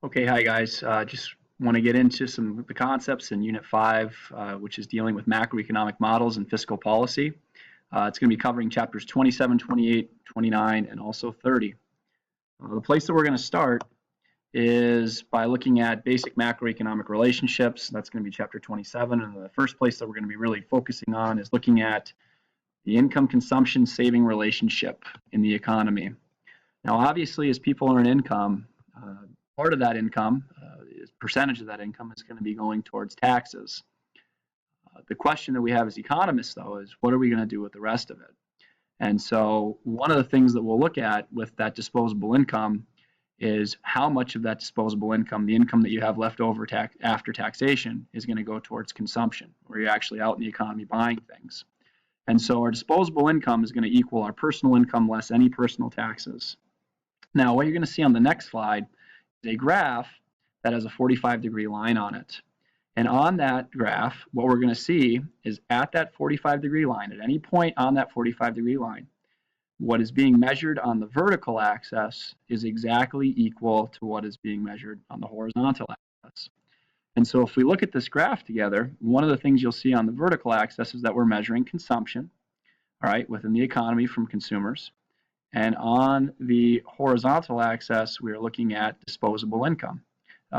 Okay, hi guys. Just want to get into some of the concepts in Unit 5, which is dealing with macroeconomic models and fiscal policy. It's going to be covering chapters 27, 28, 29, and also 30. The place that we're going to start is by looking at basic macroeconomic relationships. That's going to be chapter 27. And the first place that we're going to be really focusing on is looking at the income consumption saving relationship in the economy. Now, obviously, as people earn income, part of that income, percentage of that income, is going to be going towards taxes. The question that we have as economists, though, is what are we going to do with the rest of it? And so, one of the things that we'll look at with that disposable income is how much of that disposable income, the income that you have left over after taxation, is going to go towards consumption, where you're actually out in the economy buying things. And so, our disposable income is going to equal our personal income less any personal taxes. Now, what you're going to see on the next slide is a graph that has a 45-degree line on it. And on that graph, what we're going to see is at that 45-degree line, at any point on that 45-degree line, what is being measured on the vertical axis is exactly equal to what is being measured on the horizontal axis. And so if we look at this graph together, one of the things you'll see on the vertical axis is that we're measuring consumption, all right, within the economy from consumers. And on the horizontal axis, we are looking at disposable income.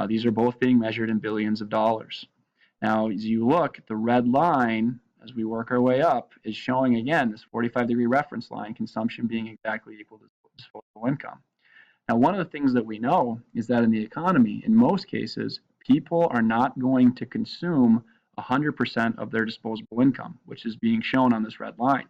These are both being measured in billions of dollars. Now, as you look, the red line, as we work our way up, is showing, again, this 45-degree reference line, consumption being exactly equal to disposable income. Now, one of the things that we know is that in the economy, in most cases, people are not going to consume 100% of their disposable income, which is being shown on this red line.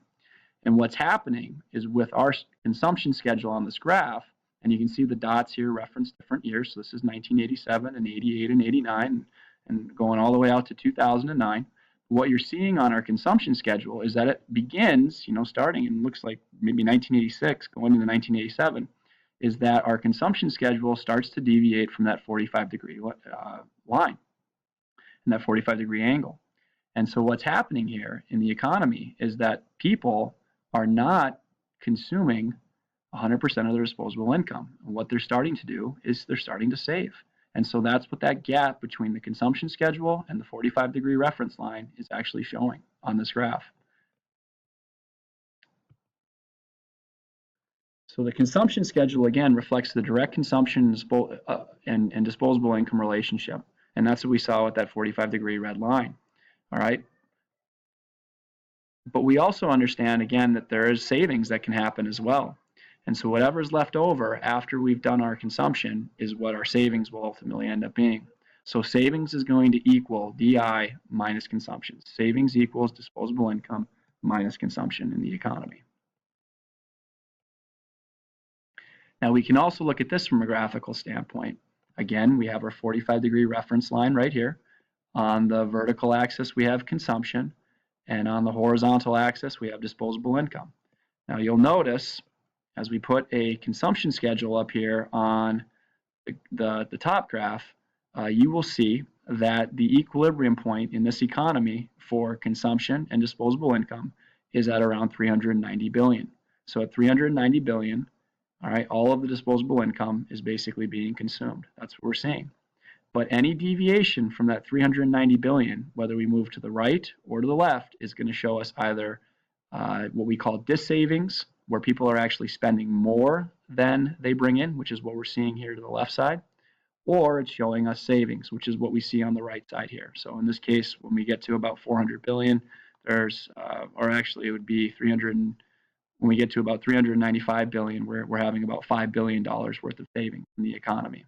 And what's happening is with our consumption schedule on this graph, and you can see the dots here reference different years. So this is 1987 and 88 and 89 and going all the way out to 2009. What you're seeing on our consumption schedule is that it begins, starting in looks like maybe 1986 going into 1987, is that our consumption schedule starts to deviate from that 45-degree line and that 45-degree angle. And so what's happening here in the economy is that people are not consuming 100% of their disposable income. And what they're starting to do is they're starting to save. And so that's what that gap between the consumption schedule and the 45-degree reference line is actually showing on this graph. So the consumption schedule, again, reflects the direct consumption and disposable income relationship. And that's what we saw with that 45-degree red line. All right. But we also understand, again, that there is savings that can happen as well. And so whatever's left over after we've done our consumption is what our savings will ultimately end up being. So savings is going to equal DI minus consumption. Savings equals disposable income minus consumption in the economy. Now we can also look at this from a graphical standpoint. Again, we have our 45-degree reference line right here. On the vertical axis, we have consumption. And on the horizontal axis, we have disposable income. Now you'll notice as we put a consumption schedule up here on the top graph, you will see that the equilibrium point in this economy for consumption and disposable income is at around 390 billion. So at 390 billion, all right, all of the disposable income is basically being consumed. That's what we're seeing. But any deviation from that 390 billion, whether we move to the right or to the left, is going to show us either what we call dissavings, where people are actually spending more than they bring in, which is what we're seeing here to the left side, or it's showing us savings, which is what we see on the right side here. So in this case, when we get to about 400 billion, there's, or actually it would be 300, when we get to about 395 billion, we're having about $5 billion worth of savings in the economy.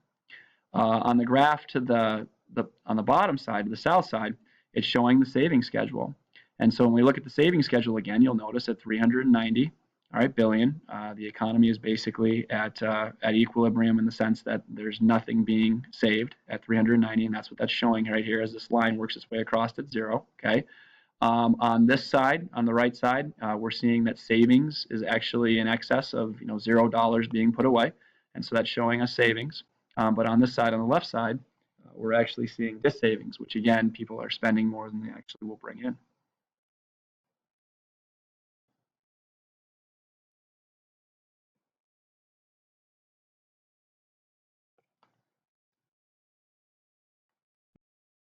On the graph to on the bottom side, the south side, it's showing the savings schedule. And so when we look at the savings schedule again, you'll notice at 390, all right, billion, the economy is basically at equilibrium in the sense that there's nothing being saved at 390, and that's what that's showing right here as this line works its way across at zero. Okay. On this side, on the right side, we're seeing that savings is actually in excess of $0 being put away, and so that's showing us savings. But on this side, on the left side, we're actually seeing dissavings, which again, people are spending more than they actually will bring in.